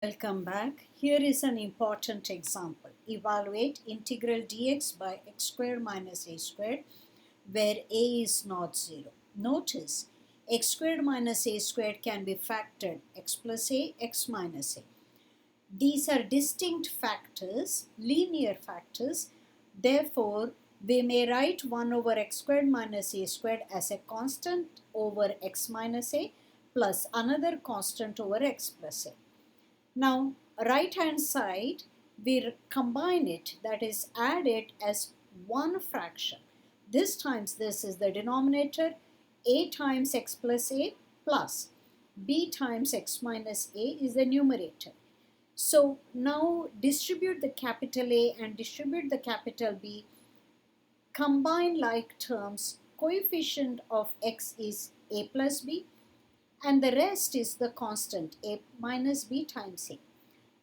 Welcome back. Here is an important example. Evaluate integral dx by x squared minus a squared where a is not 0. Notice x squared minus a squared can be factored x plus a, x minus a. These are distinct factors, linear factors. Therefore, we may write 1 over x squared minus a squared as a constant over x minus a plus another constant over x plus a. Now, right hand side, we combine it, that is add it as one fraction. This times this is the denominator, a times x plus a plus b times x minus a is the numerator. So now distribute the capital A and distribute the capital B. Combine like terms, coefficient of x is a plus b and the rest is the constant a minus b times a.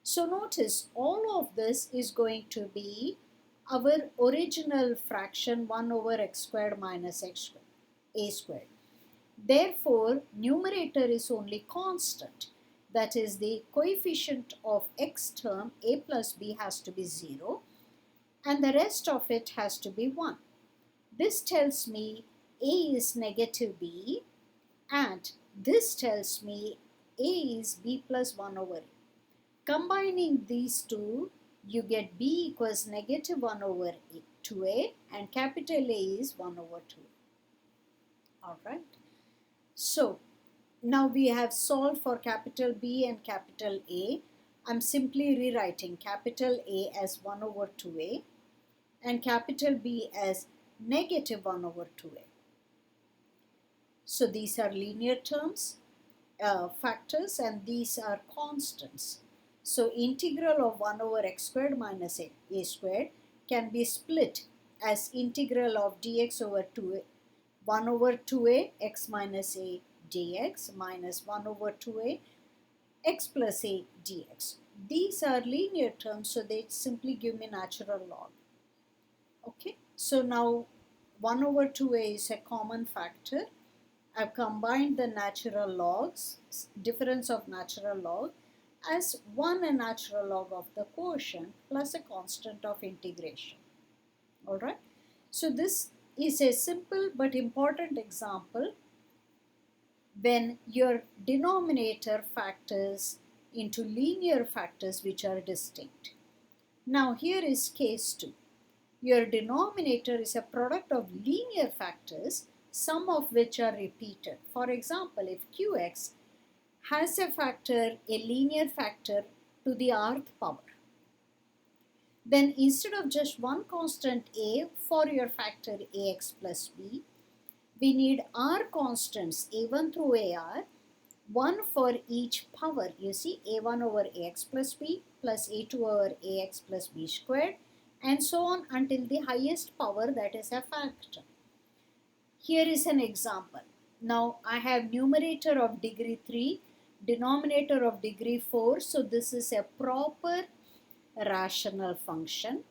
So notice all of this is going to be our original fraction 1 over x squared minus x squared, a squared. Therefore, numerator is only constant. That is, the coefficient of x term a plus b has to be 0 and the rest of it has to be 1. This tells me a is negative b and this tells me a is b plus 1 over a. Combining these two, you get b equals negative 1 over 2a and capital A is 1 over 2a. Alright. So, now we have solved for capital B and capital A. I'm simply rewriting capital A as 1 over 2a and capital B as negative 1 over 2a. So, these are linear terms, factors, and these are constants. So integral of 1 over x squared minus a squared can be split as integral of dx over 2a, 1 over 2a x minus a dx minus 1 over 2a x plus a dx. These are linear terms, so they simply give me natural log. Okay, so now 1 over 2a is a common factor. I've combined the natural logs, difference of natural log, as 1 a natural log of the quotient plus a constant of integration. Alright, so this is a simple but important example when your denominator factors into linear factors which are distinct. Now here is case 2. Your denominator is a product of linear factors, some of which are repeated. For example, if qx has a factor, a linear factor to the rth power, then instead of just one constant a for your factor ax plus b, we need r constants a1 through ar, one for each power. You see, a1 over ax plus b plus a2 over ax plus b squared and so on until the highest power, that is a factor. Here is an example. Now I have numerator of degree 3, denominator of degree 4, so this is a proper rational function.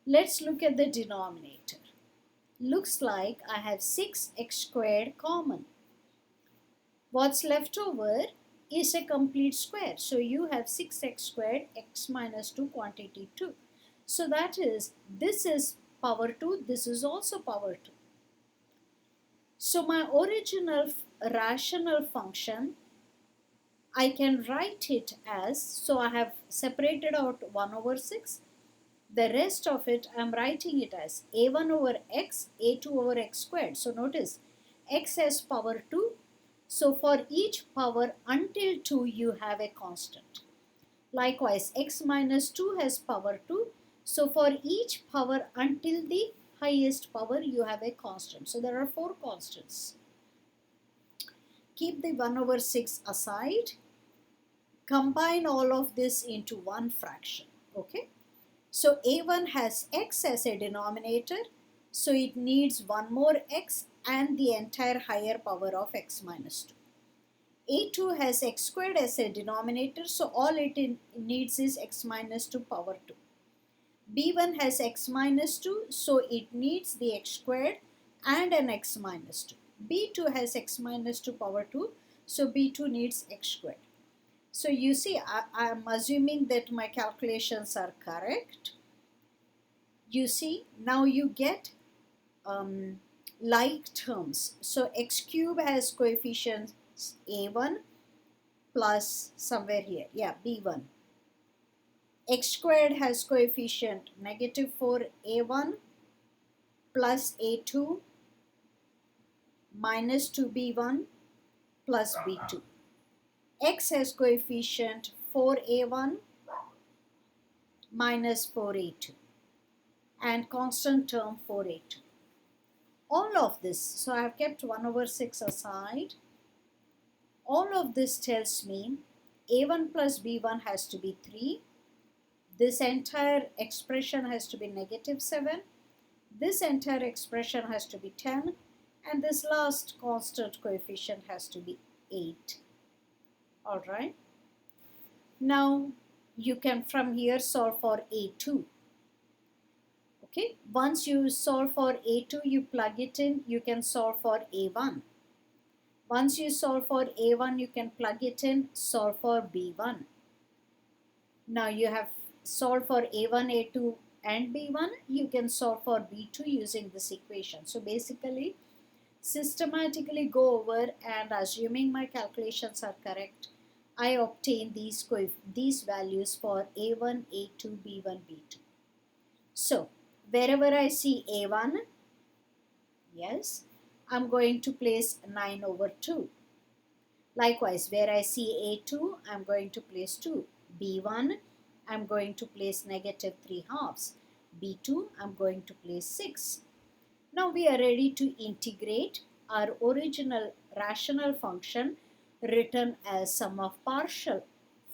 Let's look at the denominator. Looks like I have 6x squared common. What's left over is a complete square. So you have 6x squared, x minus 2 quantity 2. So that is, this is power 2, this is also power 2. So my original rational function, I can write it as, so I have separated out 1 over 6. The rest of it I am writing it as a1 over x, a2 over x squared. So notice x has power 2. So for each power until 2 you have a constant. Likewise x minus 2 has power 2. So for each power until the highest power you have a constant. So there are 4 constants. Keep the 1 over 6 aside. Combine all of this into one fraction. Okay. So a1 has x as a denominator. So it needs one more x and the entire higher power of x minus 2. a2 has x squared as a denominator. So all it needs is x minus 2 power 2. b1 has x minus 2. So it needs the x squared and an x minus 2. b2 has x minus 2 power 2. So b2 needs x squared. So you see, I'm assuming that my calculations are correct. You see, now you get like terms. So x cube has coefficients a1 plus somewhere here, yeah, b1. X squared has coefficient negative 4a1 plus a2 minus 2b1 plus b2. X has coefficient 4a1 minus 4a2 and constant term 4a2. All of this, so I have kept 1 over 6 aside. All of this tells me a1 plus b1 has to be 3. This entire expression has to be negative 7. This entire expression has to be 10. And this last constant coefficient has to be 8. All right. Now you can from here solve for a2. Okay. Once you solve for a2, you plug it in. You can solve for a1. Once you solve for a1, you can plug it in, solve for b1. Now you have solved for a1, a2 and b1. You can solve for b2 using this equation. So basically, systematically go over and assuming my calculations are correct, I obtain these values for a1, a2, b1, b2. So wherever I see a1, yes, I'm going to place 9 over 2. Likewise, where I see a2, I'm going to place 2. b1, I'm going to place negative 3 halves. b2, I'm going to place 6. Now we are ready to integrate our original rational function written as sum of partial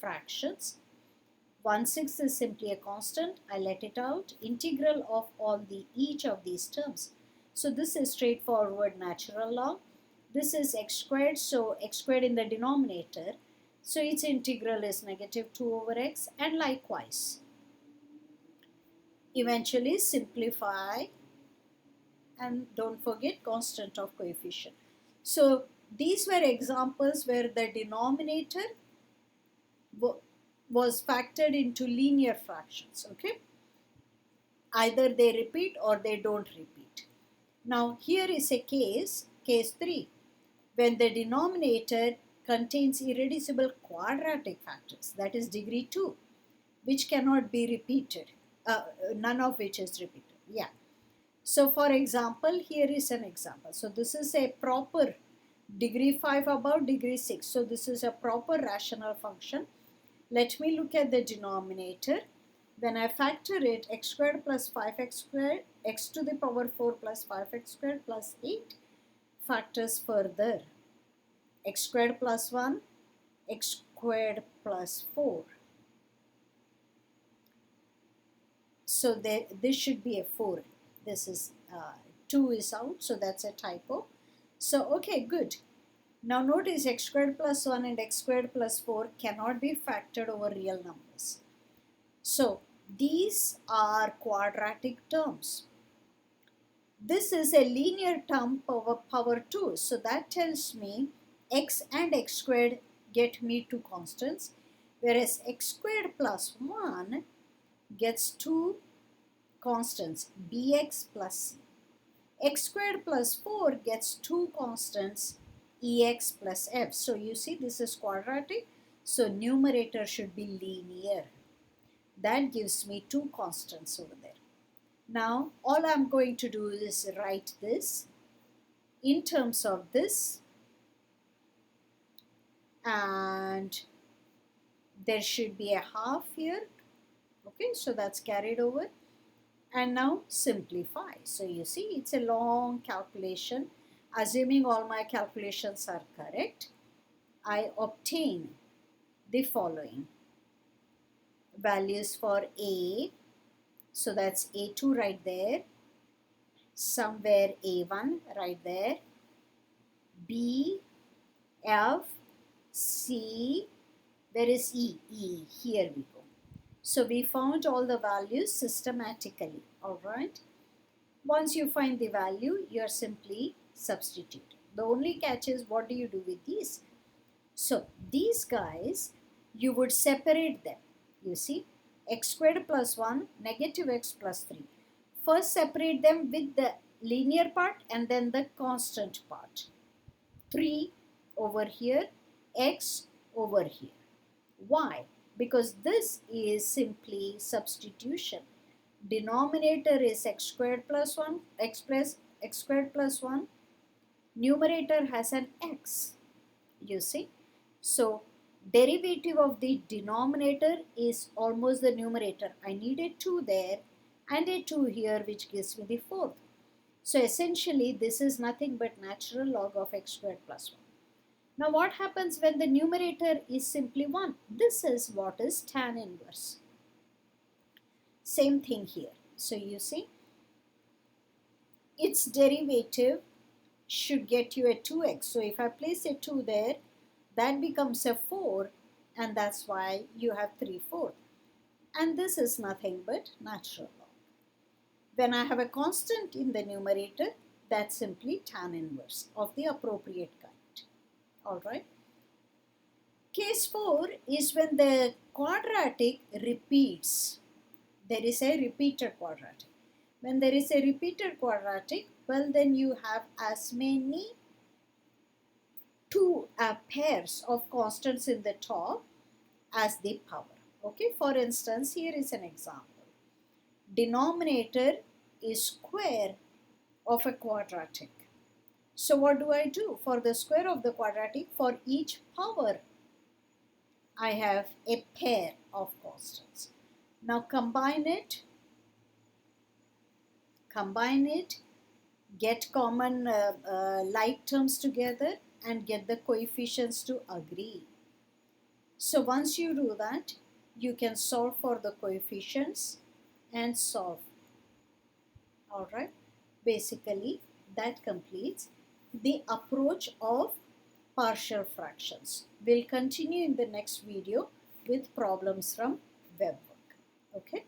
fractions. 1/6 is simply a constant. I let it out. Integral of each of these terms. So this is straightforward natural log. This is x squared, so x squared in the denominator. So its integral is negative 2 over x, and likewise. Eventually simplify and don't forget constant of coefficient. So these were examples where the denominator was factored into linear fractions. Okay, either they repeat or they don't repeat. Now here is a case 3, when the denominator contains irreducible quadratic factors, that is degree 2, which cannot be repeated, none of which is repeated. Yeah. So for example, here is an example. So this is a proper degree 5 above degree 6. So this is a proper rational function. Let me look at the denominator. When I factor it, x squared plus 5x squared, x to the power 4 plus 5x squared plus 8 factors further. X squared plus 1, x squared plus 4. So this should be a 4. This is 2 is out, so that's a typo. So okay, good. Now notice x squared plus 1 and x squared plus 4 cannot be factored over real numbers. So these are quadratic terms. This is a linear term power 2. So that tells me x and x squared get me 2 constants, whereas x squared plus 1 gets 2 constants, bx plus c. X squared plus 4 gets 2 constants, ex plus f. So you see this is quadratic, so numerator should be linear. That gives me 2 constants over there. Now all I'm going to do is write this in terms of this, and there should be a half here. Okay, so that's carried over. And now simplify. So you see it's a long calculation. Assuming all my calculations are correct, I obtain the following values for A. So that's A2 right there, somewhere A1 right there, B, F, C, where is E? E, here we go. So we found all the values systematically, all right? Once you find the value, you are simply substituting. The only catch is what do you do with these? So these guys, you would separate them. You see, x squared plus 1, negative x plus 3. First separate them with the linear part and then the constant part. 3 over here, x over here. Why? Because this is simply substitution. Denominator is x squared plus 1, x squared plus 1. Numerator has an x, you see. So, derivative of the denominator is almost the numerator. I need a 2 there and a 2 here, which gives me the fourth. So, essentially, this is nothing but natural log of x squared plus 1. Now, what happens when the numerator is simply 1? This is what is tan inverse. Same thing here. So, you see, its derivative should get you a 2x. So, if I place a 2 there, that becomes a 4, and that's why you have 3/4. And this is nothing but natural log. When I have a constant in the numerator, that's simply tan inverse of the appropriate kind. Alright. Case 4 is when the quadratic repeats. There is a repeated quadratic. When there is a repeated quadratic, well, then you have as many two pairs of constants in the top as the power. Okay, for instance, here is an example. Denominator is square of a quadratic. So what do I do? For the square of the quadratic, for each power, I have a pair of constants. Now combine it, get common like terms together and get the coefficients to agree. So once you do that, you can solve for the coefficients and solve. Alright, basically that completes the approach of partial fractions. We'll continue in the next video with problems from web work. Okay.